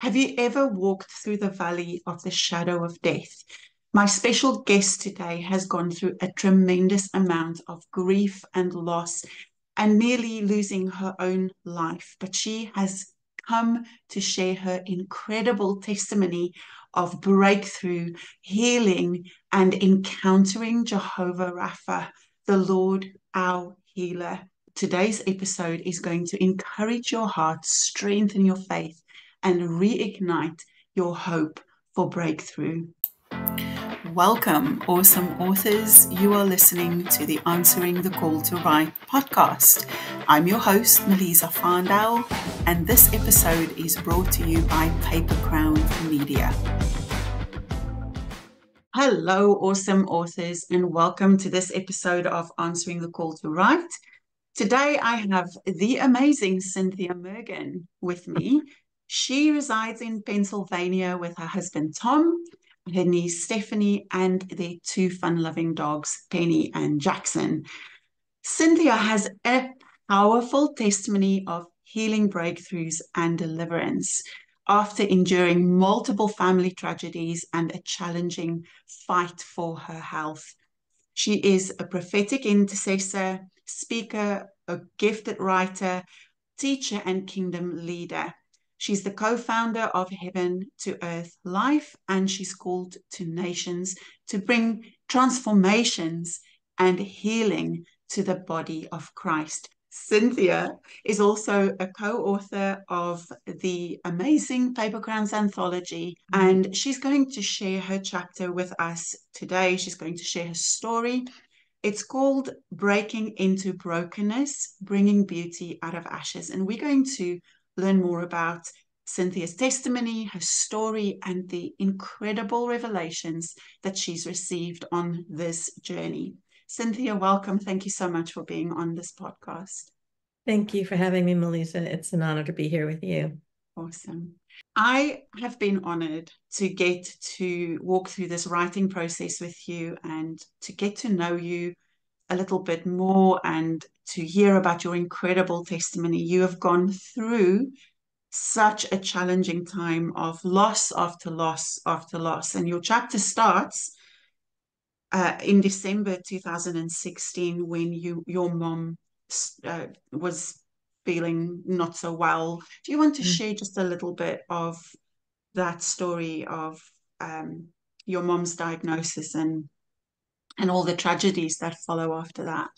Have you ever walked through the valley of the shadow of death? My special guest today has gone through a tremendous amount of grief and loss and nearly losing her own life, but she has come to share her incredible testimony of breakthrough, healing, and encountering Jehovah Rapha, the Lord our healer. Today's episode is going to encourage your heart, strengthen your faith, and reignite your hope for breakthrough. Welcome, awesome authors. You are listening to the Answering the Call to Write podcast. I'm your host, Melissa Farndale, and this episode is brought to you by Paper Crown Media. Hello, awesome authors, and welcome to this episode of Answering the Call to Write. Today, I have the amazing Cynthia Mergen with me. She resides in Pennsylvania with her husband, Tom, her niece, Stephanie, and their two fun-loving dogs, Penny and Jackson. Cynthia has a powerful testimony of healing breakthroughs and deliverance after enduring multiple family tragedies and a challenging fight for her health. She is a prophetic intercessor, speaker, a gifted writer, teacher, and kingdom leader. She's the co-founder of Heaven to Earth Life, and she's called to nations to bring transformations and healing to the body of Christ. Cynthia is also a co-author of the amazing Paper Crowns anthology, and she's going to share her chapter with us today. She's going to share her story. It's called Breaking into Brokenness, Bringing Beauty Out of Ashes. And we're going to learn more about Cynthia's testimony, her story, and the incredible revelations that she's received on this journey. Cynthia, welcome. Thank you so much for being on this podcast. Thank you for having me, Melissa. It's an honor to be here with you. Awesome. I have been honored to get to walk through this writing process with you and to get to know you a little bit more and to hear about your incredible testimony. You have gone through such a challenging time of loss after loss after loss. And your chapter starts in December 2016 when your mom was feeling not so well. Do you want to share just a little bit of that story of your mom's diagnosis and all the tragedies that follow after that?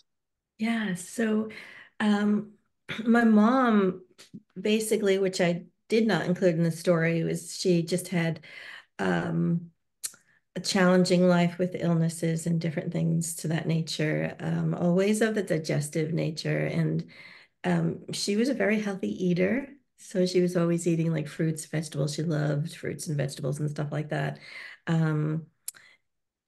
Yeah, so um, my mom basically, which I did not include in the story, was she just had um, a challenging life with illnesses and different things to that nature, always of the digestive nature. And she was a very healthy eater. So she was always eating like fruits, vegetables. She loved fruits and vegetables and stuff like that. Um,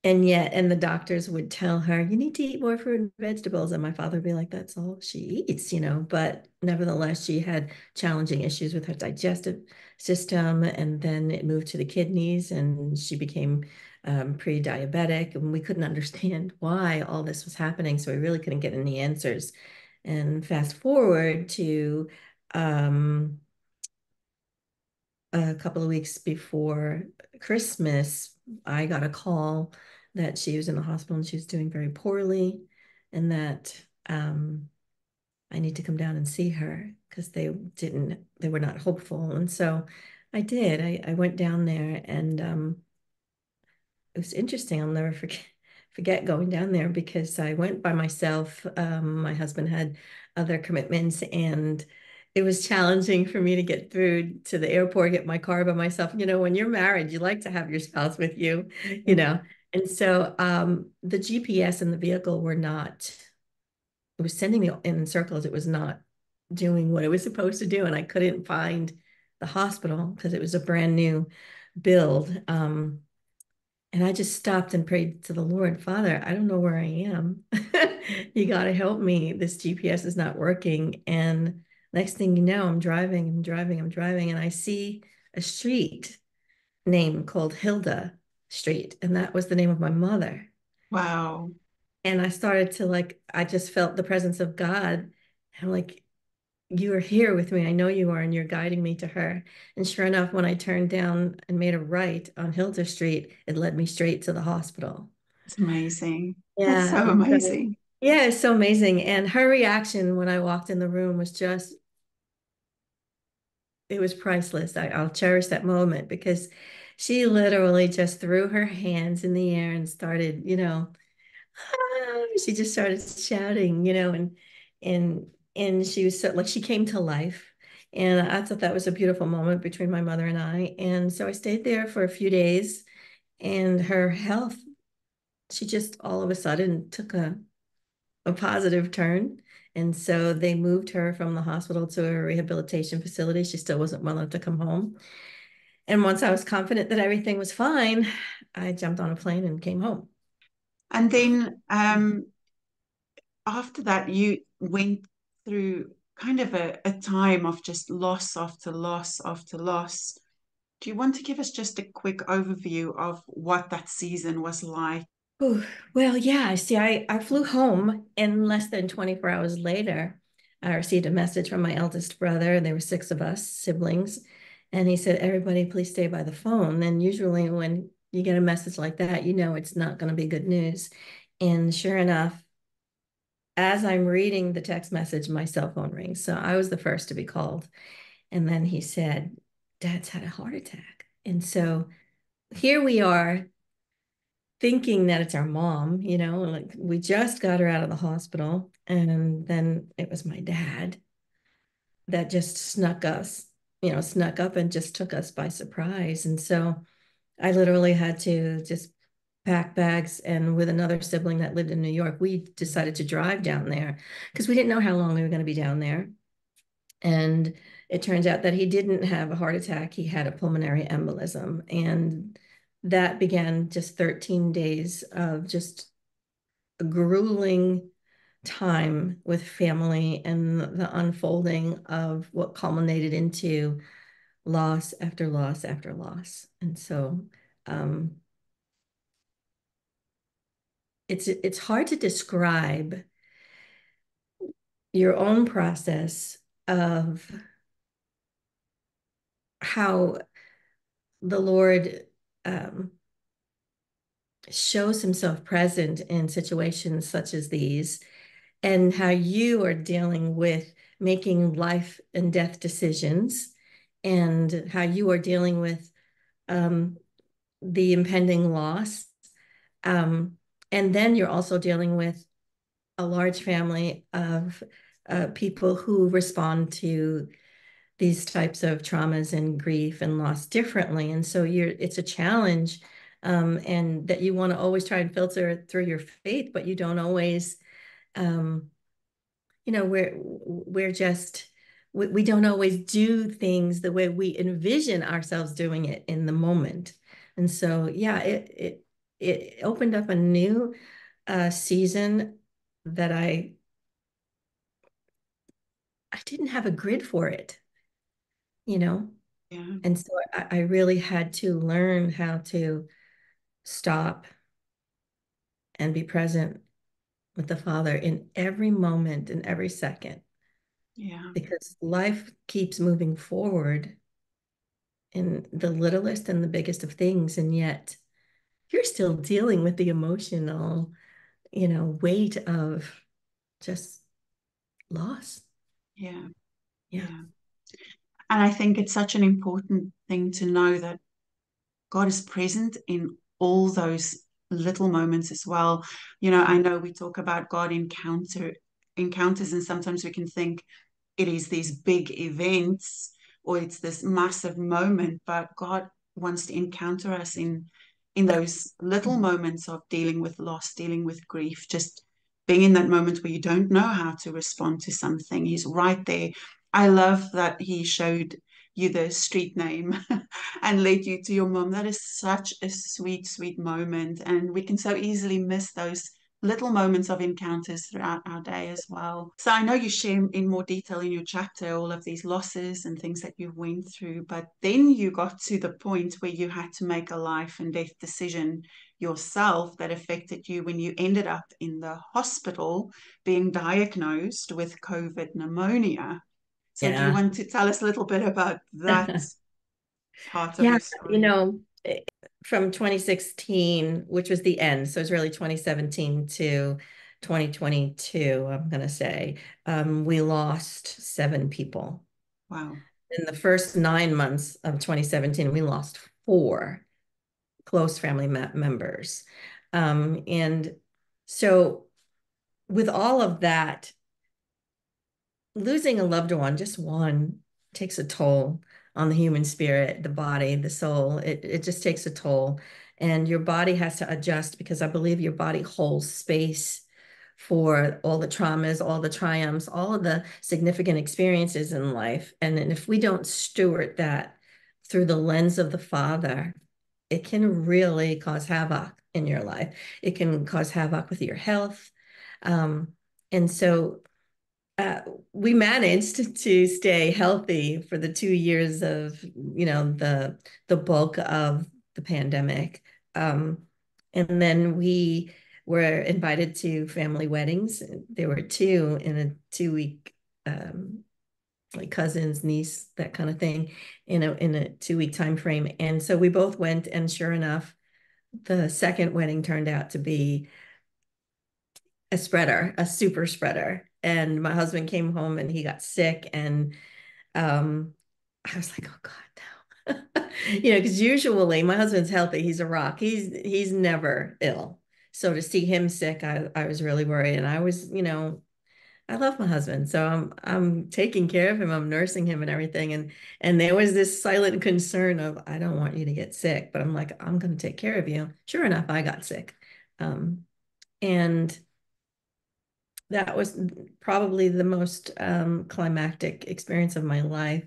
and the doctors would tell her, you need to eat more fruit and vegetables. And my father would be like, that's all she eats. But nevertheless, she had challenging issues with her digestive system. And then it moved to the kidneys and she became pre-diabetic. And we couldn't understand why all this was happening. So we really couldn't get any answers. And fast forward to um, a couple of weeks before Christmas, I got a call that she was in the hospital and she was doing very poorly, and that I need to come down and see her because they were not hopeful. And so I did. I went down there, and it was interesting. I'll never forget going down there because I went by myself. My husband had other commitments, and it was challenging for me to get through to the airport, get my car by myself. When you're married, you like to have your spouse with you, you know. And so the GPS in the vehicle it was sending me in circles. It was not doing what it was supposed to do. And I couldn't find the hospital because it was a brand new build. And I just stopped and prayed to the Lord, Father, I don't know where I am. You got to help me. This GPS is not working. And next thing you know, I'm driving, and I see a street name called Hilda Street. And that was the name of my mother. Wow. And I started to I just felt the presence of God. I'm like, you are here with me. I know you are, and you're guiding me to her. And sure enough, when I turned down and made a right on Hilda Street, it led me straight to the hospital. It's amazing. That's Yeah. so And so, amazing. yeah, it's so amazing. And her reaction when I walked in the room was just, it was priceless. I'll cherish that moment because she literally just threw her hands in the air and started, she just started shouting, and she was so like she came to life. And I thought that was a beautiful moment between my mother and I. And so I stayed there for a few days, and her health, she just all of a sudden took a positive turn. And so they moved her from the hospital to a rehabilitation facility. She still wasn't well enough to come home. And once I was confident that everything was fine, I jumped on a plane and came home. And then after that, you went through kind of a time of just loss after loss after loss. Do you want to give us just a quick overview of what that season was like? Ooh, well, yeah, see, I flew home and less than 24 hours later, I received a message from my eldest brother. There were six of us, siblings. And he said, everybody, please stay by the phone. And usually when you get a message like that, you know it's not going to be good news. And sure enough, as I'm reading the text message, my cell phone rings. So I was the first to be called. And then he said, Dad's had a heart attack. And so here we are thinking that it's our mom, like we just got her out of the hospital. And then it was my dad that just snuck up and just took us by surprise. And so I literally had to just pack bags. And with another sibling that lived in New York, we decided to drive down there because we didn't know how long we were going to be down there. And it turns out that he didn't have a heart attack, he had a pulmonary embolism. And that began just 13 days of just a grueling time with family and the unfolding of what culminated into loss after loss after loss. And so um, it's hard to describe your own process of how the Lord um, shows himself present in situations such as these, and how you are dealing with making life and death decisions, and how you are dealing with um, the impending loss. Um, and then you're also dealing with a large family of people who respond to these types of traumas and grief and loss differently. And so it's a challenge, and that you want to always try and filter through your faith, but you don't always, um, we're just, we don't always do things the way we envision ourselves doing it in the moment. And so, yeah, it opened up a new season that I didn't have a grid for it, you know? Yeah, And so I really had to learn how to stop and be present with the Father in every moment, in every second, yeah, because life keeps moving forward in the littlest and the biggest of things. And yet you're still dealing with the emotional, weight of just loss. yeah, Yeah. yeah. And I think it's such an important thing to know that God is present in all those little moments as well. I know we talk about God encounters, and sometimes we can think it is these big events or it's this massive moment, but God wants to encounter us in those little moments of dealing with loss, dealing with grief, just being in that moment where you don't know how to respond to something. He's right there. I love that he showed you the street name and led you to your mom. That is such a sweet, sweet moment. And we can so easily miss those little moments of encounters throughout our day as well. So I know you share in more detail in your chapter all of these losses and things that you went through, but then you got to the point where you had to make a life and death decision yourself that affected you when you ended up in the hospital being diagnosed with COVID pneumonia. So do you Yeah. want to tell us a little bit about that part of Yeah, your you story? know, from 2016, which was the end, so it's really 2017 to 2022, I'm going to say, we lost 7 people. Wow. In the first 9 months of 2017, we lost four close family members. And so, with all of that, losing a loved one, just one, takes a toll on the human spirit, the body, the soul. It just takes a toll. And your body has to adjust because I believe your body holds space for all the traumas, all the triumphs, all of the significant experiences in life. And then if we don't steward that through the lens of the Father, it can really cause havoc in your life. It can cause havoc with your health. Um, and so uh, we managed to stay healthy for the 2 years of, the bulk of the pandemic. And then we were invited to family weddings. There were two in a 2 week, like cousins, niece, that kind of thing, in a 2 week time frame. And so we both went, and sure enough, the second wedding turned out to be a spreader, a super spreader. And my husband came home and he got sick. And I was like, oh God, no. Because usually my husband's healthy. He's a rock. He's never ill. So to see him sick, I was really worried. And I was, I love my husband. So I'm taking care of him. I'm nursing him and everything. And there was this silent concern of, I don't want you to get sick, but I'm like, I'm gonna take care of you. Sure enough, I got sick. And that was probably the most climactic experience of my life,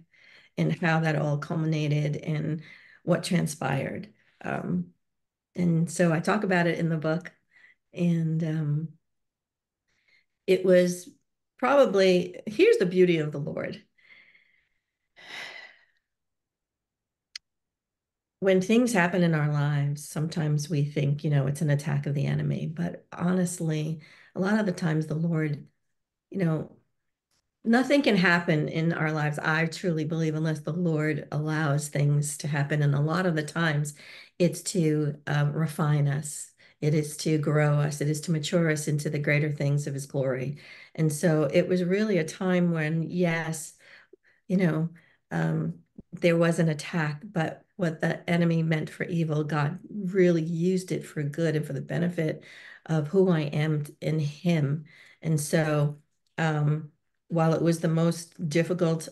and how that all culminated and what transpired. Um, and so I talk about it in the book. And it was probably, here's the beauty of the Lord. When things happen in our lives, sometimes we think, it's an attack of the enemy. But honestly, a lot of the times the Lord, you know, nothing can happen in our lives, I truly believe, unless the Lord allows things to happen. And a lot of the times it's to refine us, it is to grow us, it is to mature us into the greater things of his glory. And so it was really a time when, yes, you know, um, there was an attack, but what the enemy meant for evil, God really used it for good and for the benefit of who I am in Him. And so, um, while it was the most difficult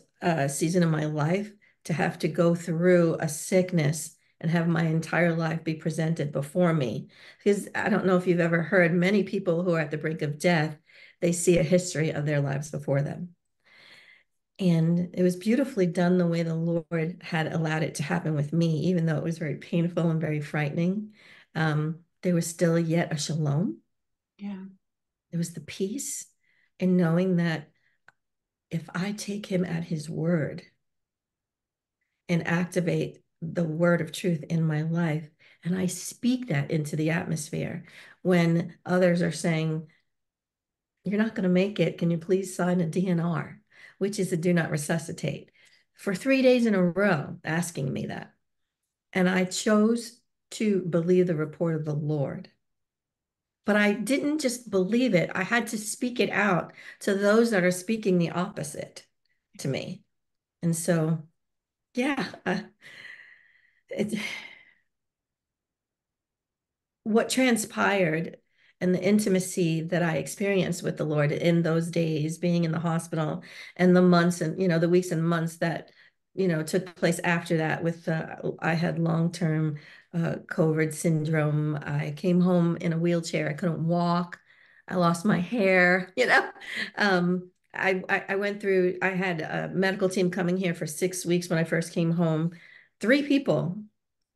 season of my life to have to go through a sickness and have my entire life be presented before me, because I don't know if you've ever heard, many people who are at the brink of death, they see a history of their lives before them. And it was beautifully done the way the Lord had allowed it to happen with me, even though it was very painful and very frightening. There was still yet a shalom. Yeah. There was the peace and knowing that if I take him at his word and activate the word of truth in my life, and I speak that into the atmosphere when others are saying, you're not going to make it. Can you please sign a DNR, which is a do not resuscitate, for 3 days in a row, asking me that. And I chose to believe the report of the Lord. But I didn't just believe it, I had to speak it out to those that are speaking the opposite to me. And so, yeah, it, what transpired and the intimacy that I experienced with the Lord in those days, being in the hospital, and the months and, the weeks and months that, took place after that with, I had long-term COVID syndrome. I came home in a wheelchair. I couldn't walk. I lost my hair, I went through, I had a medical team coming here for 6 weeks when I first came home. 3 people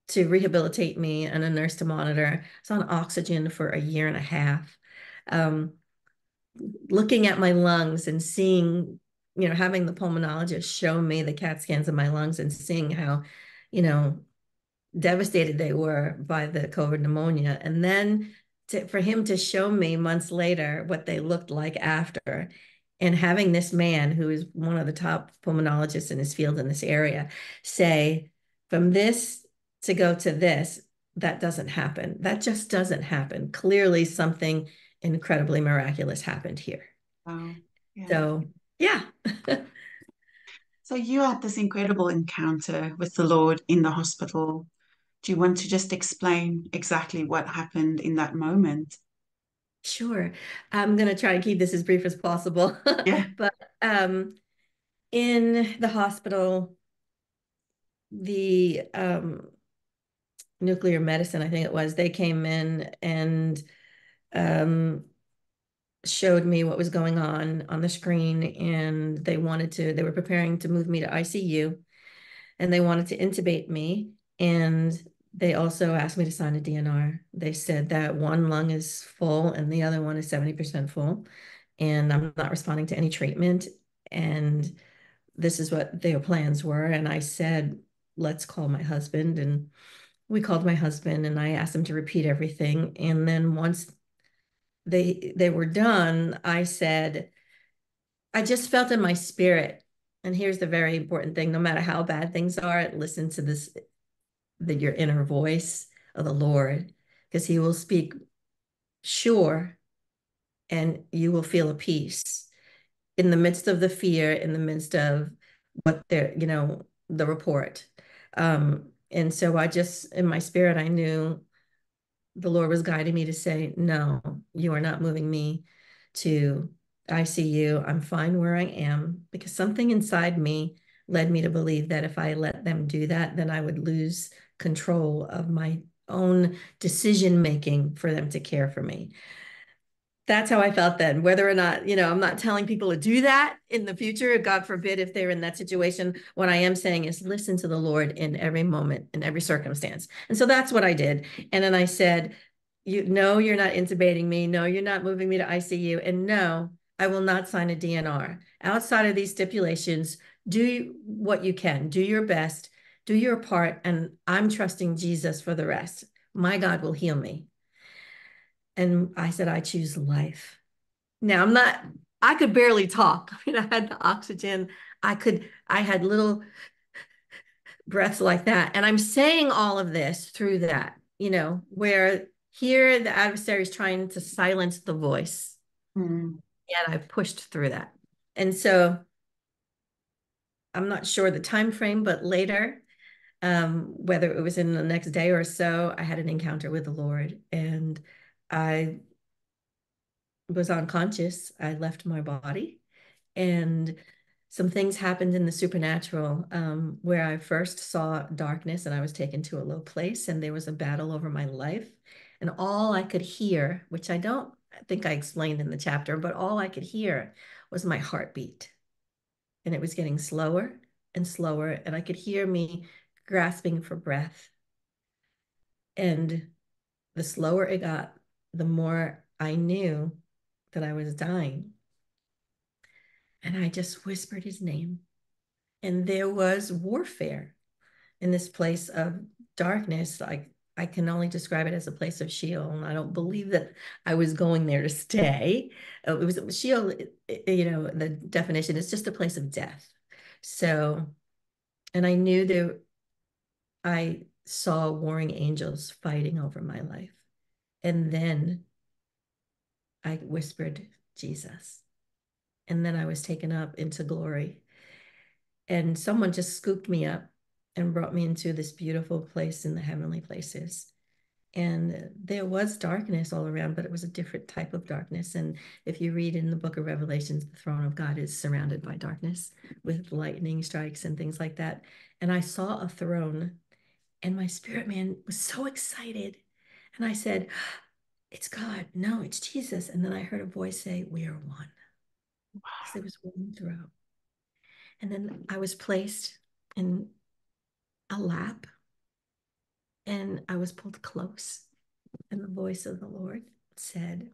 to rehabilitate me and a nurse to monitor. I was on oxygen for a year and a half. Um, Looking at my lungs and seeing, having the pulmonologist show me the CAT scans of my lungs and seeing how, you know, devastated they were by the COVID pneumonia. And then for him to show me months later what they looked like after, And having this man who is one of the top pulmonologists in his field in this area say, from this to go to this, that doesn't happen. That just doesn't happen. Clearly, something incredibly miraculous happened here. Wow. Yeah. So, yeah. So you had this incredible encounter with the Lord in the hospital. Do you want to just explain exactly what happened in that moment? Sure. I'm going to try and keep this as brief as possible. Yeah. But in the hospital, the nuclear medicine, I think it was, they came in and um, showed me what was going on the screen. And they were preparing to move me to ICU, and they wanted to intubate me. And they also asked me to sign a DNR. They said that one lung is full and the other one is 70% full. And I'm not responding to any treatment. And this is what their plans were. And I said, let's call my husband. And we called my husband and I asked him to repeat everything. And then once they were done, I said, I just felt in my spirit. And here's the very important thing, no matter how bad things are, listen to this, your inner voice of the Lord, because he will speak sure and you will feel a peace in the midst of the fear, in the midst of what they're, the report. And so I just, in my spirit, I knew the Lord was guiding me to say, no, you are not moving me to ICU. I'm fine where I am, because something inside me led me to believe that if I let them do that, then I would lose control of my own decision making for them to care for me. That's how I felt then. Whether or not, I'm not telling people to do that in the future, God forbid if they're in that situation. What I am saying is listen to the Lord in every moment, in every circumstance. And so that's what I did. And then I said, no, you're not intubating me. No, you're not moving me to ICU. And no, I will not sign a DNR. Outside of these stipulations, do what you can, do your best, do your part. And I'm trusting Jesus for the rest. My God will heal me. And I said, I choose life. Now I could barely talk. I mean, I had the oxygen. I had little breaths like that. And I'm saying all of this through that, where here the adversary is trying to silence the voice. Mm. And I pushed through that. And so I'm not sure the time frame, but later, whether it was in the next day or so, I had an encounter with the Lord and I was unconscious. I left my body and some things happened in the supernatural where I first saw darkness and I was taken to a low place and there was a battle over my life. And all I could hear, which I don't think I explained in the chapter, but all I could hear was my heartbeat. And it was getting slower and slower. And I could hear me grasping for breath. And the slower it got, the more I knew that I was dying. And I just whispered his name. And there was warfare in this place of darkness. I can only describe it as a place of Sheol. And I don't believe that I was going there to stay. It was Sheol, the definition is just a place of death. So, and I knew that I saw warring angels fighting over my life. And then I whispered, Jesus. And then I was taken up into glory. And someone just scooped me up and brought me into this beautiful place in the heavenly places. And there was darkness all around, but it was a different type of darkness. And if you read in the book of Revelations, the throne of God is surrounded by darkness with lightning strikes and things like that. And I saw a throne, and my spirit man was so excited. And I said, it's God. No, it's Jesus. And then I heard a voice say, we are one, because there was one throne. And then I was placed in a lap and I was pulled close. And the voice of the Lord said,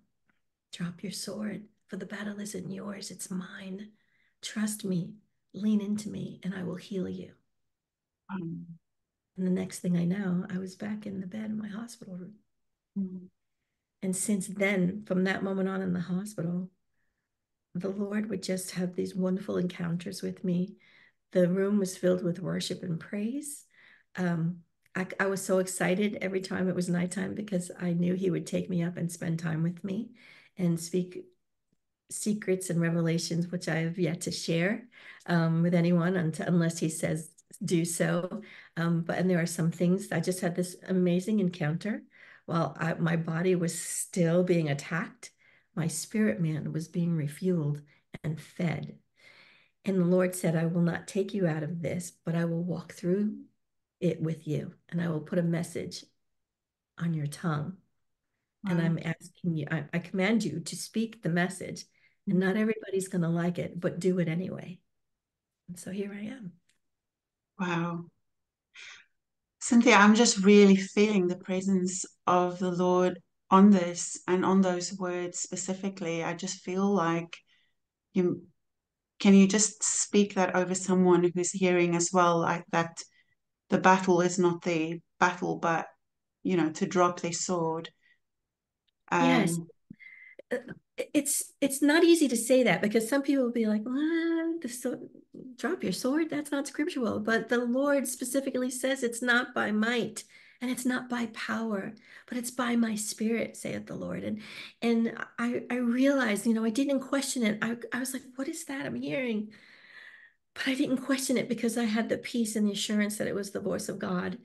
drop your sword, for the battle isn't yours, it's mine. Trust me, lean into me, and I will heal you. Um, And the next thing I know, I was back in the bed in my hospital room. mm. And since then, from that moment on in the hospital, the Lord would just have these wonderful encounters with me. The room was filled with worship and praise. Um, I was so excited every time it was nighttime because I knew he would take me up and spend time with me and speak secrets and revelations, which I have yet to share with anyone unless he says do so. And there are some things. I just had this amazing encounter while my body was still being attacked. My spirit man was being refueled and fed. And the Lord said, I will not take you out of this, but I will walk through it with you, and I will put a message on your tongue. And Wow. I'm asking you, I command you to speak the message. And not everybody's going to like it, but do it anyway. And so here I am. Wow. Cynthia, I'm just really feeling the presence of the Lord on this and on those words specifically. I just feel like you can you just speak that over someone who's hearing as well, like that the battle is not the battle, but to drop their sword. Yes, Um, uh, it's not easy to say that because some people will be like, what? Drop your sword? That's not scriptural. But the Lord specifically says it's not by might and it's not by power, but it's by my spirit, saith the Lord. And I realized, I didn't question it. I was like, what is that I'm hearing? But I didn't question it because I had the peace and the assurance that it was the voice of God.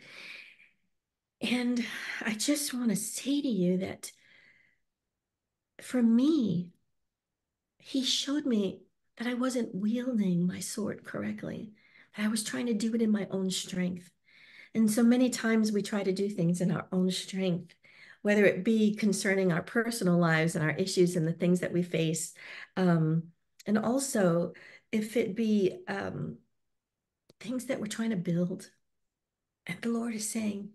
And I just want to say to you that for me, he showed me that I wasn't wielding my sword correctly, that I was trying to do it in my own strength. And so many times we try to do things in our own strength, whether it be concerning our personal lives and our issues and the things that we face. And also, if it be things that we're trying to build, and the Lord is saying,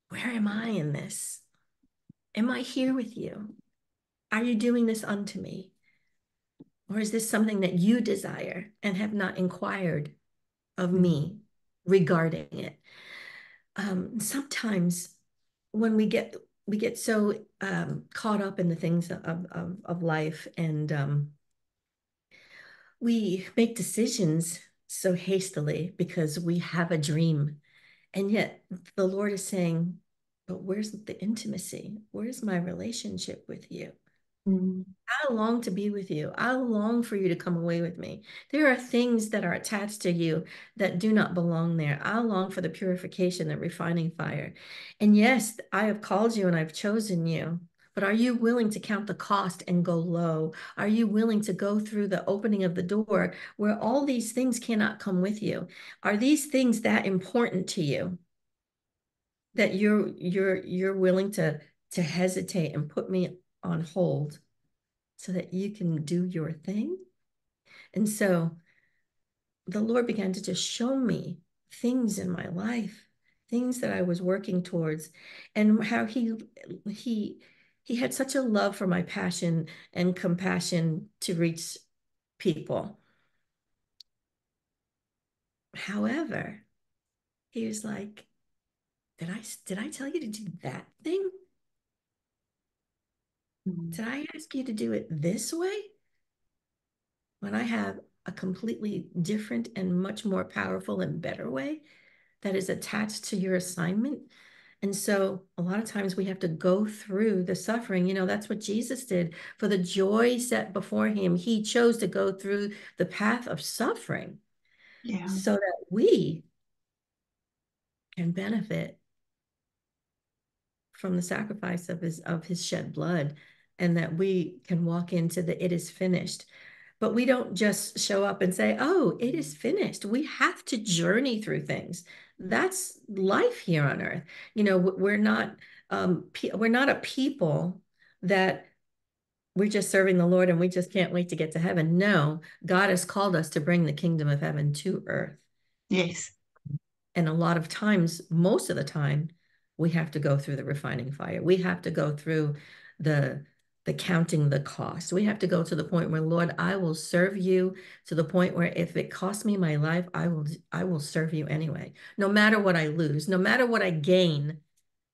where am I in this? Am I here with you? Are you doing this unto me? Or is this something that you desire and have not inquired of mm, me regarding it? Sometimes when we get so caught up in the things of life, and we make decisions so hastily because we have a dream. And yet the Lord is saying, but where's the intimacy? Where's my relationship with you? mm, I long to be with you. I long for you to come away with me. There are things that are attached to you that do not belong there. I long for the purification, the refining fire. And yes, I have called you and I've chosen you. But are you willing to count the cost and go low? Are you willing to go through the opening of the door where all these things cannot come with you? Are these things that important to you that you're willing to hesitate and put me on hold so that you can do your thing? And so the Lord began to just show me things in my life, things that I was working towards, and how he he had such a love for my passion and compassion to reach people. However, he was like, did I tell you to do that thing? mm. Did I ask you to do it this way when I have a completely different and much more powerful and better way that is attached to your assignment? And so a lot of times we have to go through the suffering. That's what Jesus did. For the joy set before him, he chose to go through the path of suffering Yeah. so that we can benefit from the sacrifice of his shed blood, and that we can walk into the it is finished. But we don't just show up and say, oh, it is finished. We have to journey through things. That's life here on earth. We're not a people that we're just serving the Lord and we just can't wait to get to heaven. No, God has called us to bring the kingdom of heaven to earth. Yes. And a lot of times, most of the time, we have to go through the refining fire. We have to go through the the counting the cost. We have to go to the point where, Lord, I will serve you, to the point where if it costs me my life, I will serve you anyway. No matter what I lose, no matter what I gain,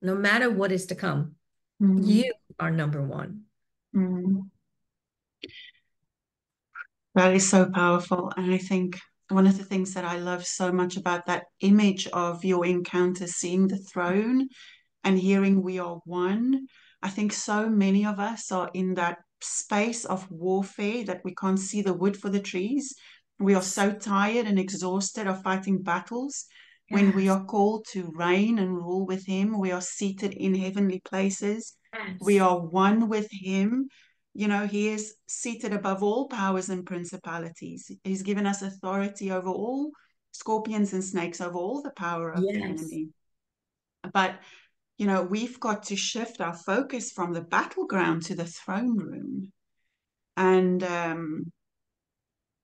no matter what is to come, Mm, you are number one. mm. That is so powerful. And I think one of the things that I love so much about that image of your encounter, seeing the throne and hearing we are one, I think so many of us are in that space of warfare that we can't see the wood for the trees. We are Yes. so tired and exhausted of fighting battles. When we Yes. are called to reign and rule with Him, we are seated in heavenly places. We Yes. are one with Him. You know, He is seated above all powers and principalities. He's given us authority over all scorpions and snakes, over all the power of the Yes. enemy. But we've got to shift our focus from the battleground to the throne room. And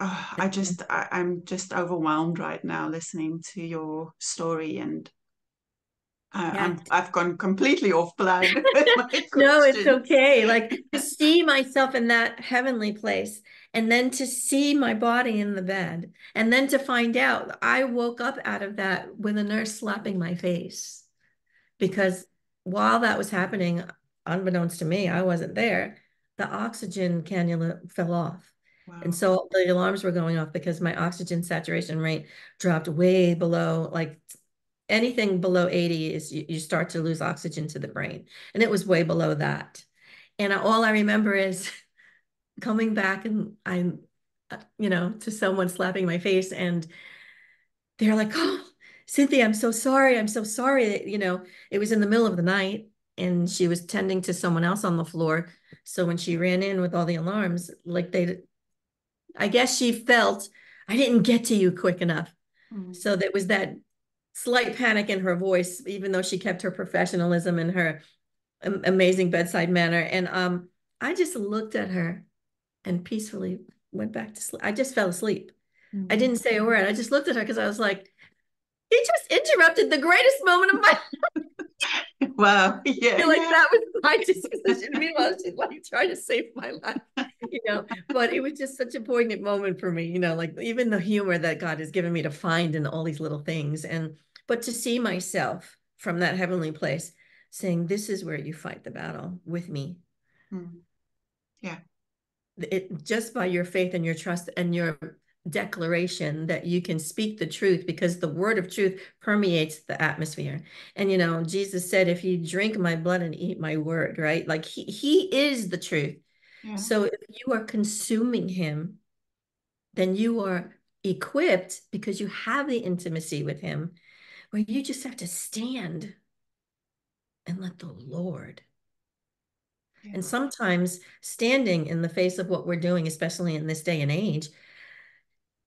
I'm just overwhelmed right now listening to your story, and Yes. I've gone completely off plan with my No, it's questions. okay. Like to see myself in that heavenly place and then to see my body in the bed and then to find out I woke up out of that with a nurse slapping my face because while that was happening, unbeknownst to me, I wasn't there, the oxygen cannula fell off. And Wow. so the alarms were going off because my oxygen saturation rate dropped way below, like anything below 80 is you start to lose oxygen to the brain. And it was way below that. And all I remember is coming back and I'm, to someone slapping my face and they're like, oh, Cynthia, I'm so sorry. I'm so sorry that, it was in the middle of the night and she was tending to someone else on the floor. So when she ran in with all the alarms, like I guess she felt I didn't get to you quick enough. Mm, So there was that slight panic in her voice, even though she kept her professionalism and her amazing bedside manner. And I just looked at her and peacefully went back to sleep. I just fell asleep. I mm. didn't say a word. I just looked at her because I was like, he just interrupted the greatest moment of my Wow. Yeah, feel like yeah. that was my disposition. Meanwhile, she's like trying to save my life, But it was just such a poignant moment for me, like even the humor that God has given me to find in all these little things. But to see myself from that heavenly place saying, this is where you fight the battle with me. Mm, yeah, It just by your faith and your trust and your declaration that you can speak the truth because the word of truth permeates the atmosphere. And Jesus said, if you drink my blood and eat my word, right? Like he is the truth. yeah, So if you are consuming him, then you are equipped because you have the intimacy with him where you just have to stand and let the Lord. yeah. And sometimes standing in the face of what we're doing, especially in this day and age,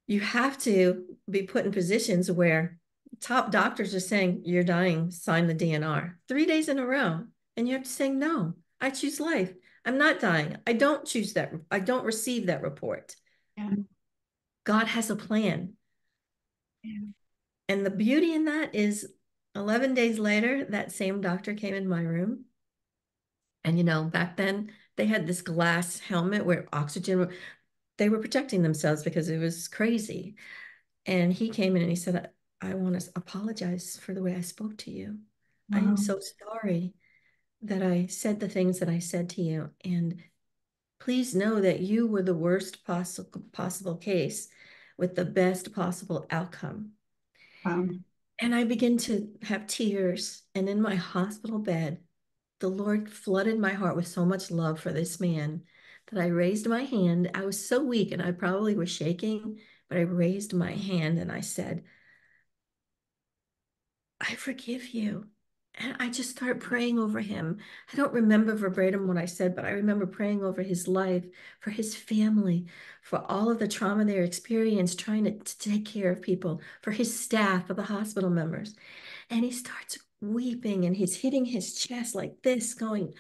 you have to be put in positions where top doctors are saying, you're dying, sign the DNR 3 days in a row. And you have to say, no, I choose life. I'm not dying. I don't choose that. I don't receive that report. Yeah, God has a plan. yeah. And the beauty in that is 11 days later, that same doctor came in my room. And, back then they had this glass helmet where oxygen, they were protecting themselves because it was crazy. And he came in and he said, I want to apologize for the way I spoke to you. I am Wow. so sorry that I said the things that I said to you. And please know that you were the worst possible case with the best possible outcome. Wow. And I began to have tears. And in my hospital bed, the Lord flooded my heart with so much love for this man that I raised my hand. I was so weak and I probably was shaking, but I raised my hand and I said, I forgive you. And I just started praying over him. I don't remember verbatim what I said, but I remember praying over his life, for his family, for all of the trauma they experienced trying to take care of people, for his staff, for the hospital members. And he starts weeping and he's hitting his chest like this, going,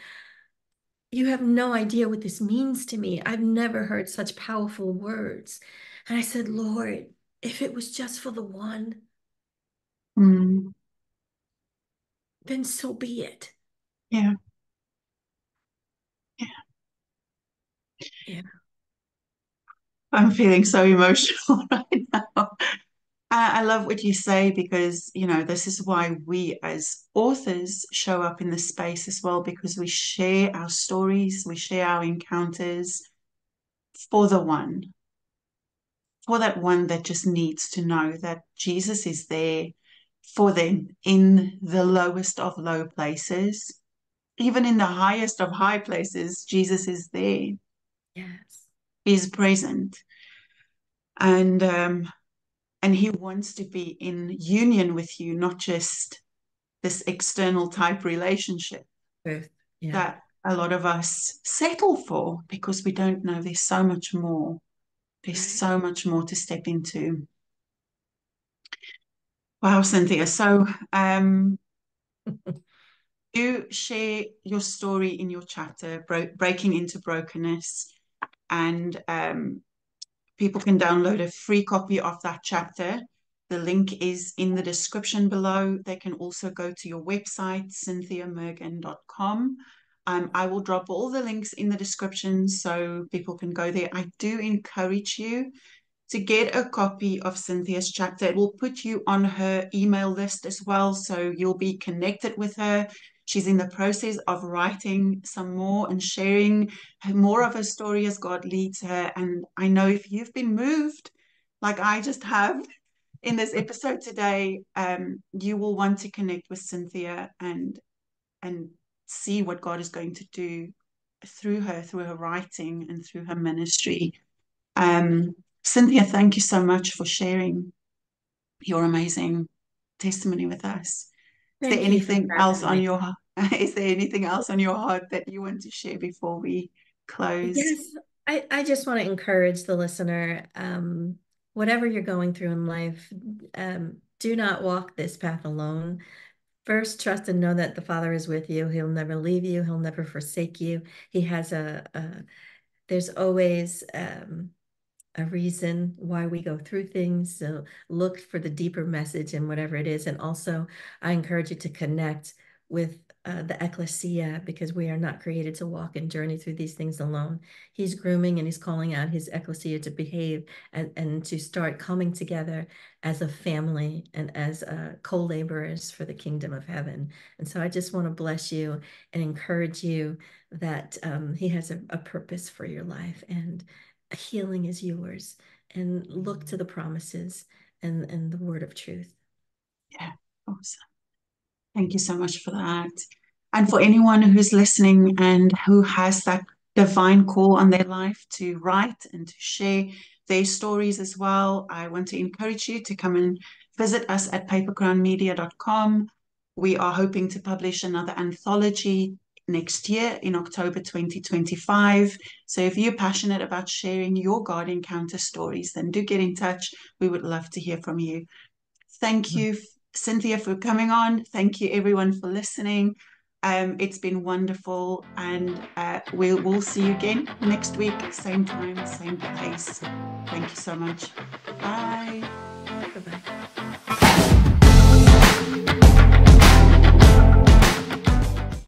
you have no idea what this means to me. I've never heard such powerful words. And I said, Lord, if it was just for the one, Mm, then so be it. yeah, yeah. Yeah. I'm feeling so emotional right now. I love what you say because, this is why we as authors show up in the space as well, because we share our stories, we share our encounters for the one. for that one that just needs to know that Jesus is there for them in the lowest of low places. Even in the highest of high places, Jesus is there. Yes. He's present. And he wants to be in union with you, not just this external type relationship Truth. Yeah. that a lot of us settle for because we don't know there's so much more. There's Right. so much more to step into. Wow, Cynthia. So you share your story in your chapter, Breaking into Brokenness, and people can download a free copy of that chapter. The link is in the description below. They can also go to your website, cynthiamergen.com. I will drop all the links in the description so people can go there. I do encourage you to get a copy of Cynthia's chapter. It will put you on her email list as well, so you'll be connected with her. She's in the process of writing some more and sharing more of her story as God leads her. And I know if you've been moved, like I just have in this episode today, you will want to connect with Cynthia and see what God is going to do through her writing and through her ministry. Um, Cynthia, thank you so much for sharing your amazing testimony with us. Is there Thank you for anything else having on me. your is there anything else on your heart that you want to share before we close? Yes, I just want to encourage the listener, whatever you're going through in life, do not walk this path alone. First, trust and know that the Father is with you. He'll never leave you. He'll never forsake you. He has there's always a reason why we go through things. So look for the deeper message in whatever it is. And also, I encourage you to connect with the ecclesia, because we are not created to walk and journey through these things alone. He's grooming and he's calling out his ecclesia to behave and to start coming together as a family and as co-laborers for the kingdom of heaven. And so I just want to bless you and encourage you that he has a purpose for your life, and healing is yours, and look to the promises and the word of truth. Yeah, awesome. Thank you so much for that. And for anyone who's listening and who has that divine call on their life to write and to share their stories as well, I want to encourage you to come and visit us at papercrownmedia.com. We are hoping to publish another anthology next year in October 2025. So if you're passionate about sharing your God encounter stories, then do get in touch. We would love to hear from you. Thank you, Cynthia, for coming on. Thank you, everyone, for listening. It's been wonderful, and we'll see you again next week, same time, same place. Thank you so much. Bye. Bye-bye.